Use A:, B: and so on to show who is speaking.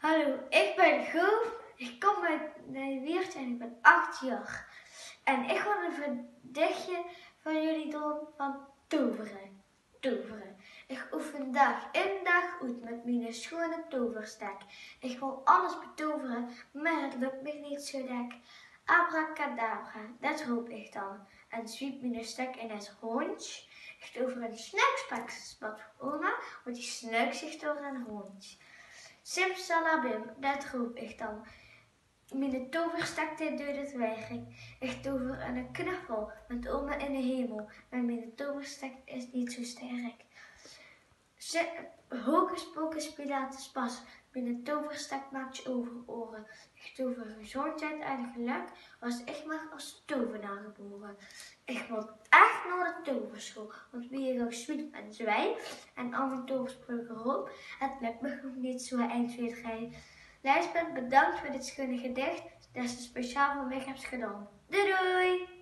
A: Hallo, ik ben Goof. Ik kom uit Nijweert en ik ben 8 jaar. En ik ga een gedichtje van jullie doen van toveren. Toveren. Ik oefen dag in dag uit met mijn schone toverstek. Ik wil alles betoveren, maar het lukt me niet zo dik. Abracadabra, dat roep ik dan. En zwiep mijn stek in het hondje. Ik tover een snuikspakspad voor oma, want die snuikt zich door een hondje. Simsalabim, dat roep ik dan. Mijn toverstek doet het werk. Ik tover een knuffel met oma in de hemel, maar mijn toverstek is niet zo sterk. Hocus pocus pilatus pas, mijn toverstek maakt je over oren. Ik tover gezondheid en geluk, was ik maar als tovenaar geboren. Ik wil echt naar de toverschool, want wie ik ook zwiet en zwijg en al mijn toverspreuken roep, het lukt me nog niet zo 1, 2, 3. Lijsbeth, bedankt voor dit schone gedicht dat ze speciaal voor mij hebt gedaan. Doei doei!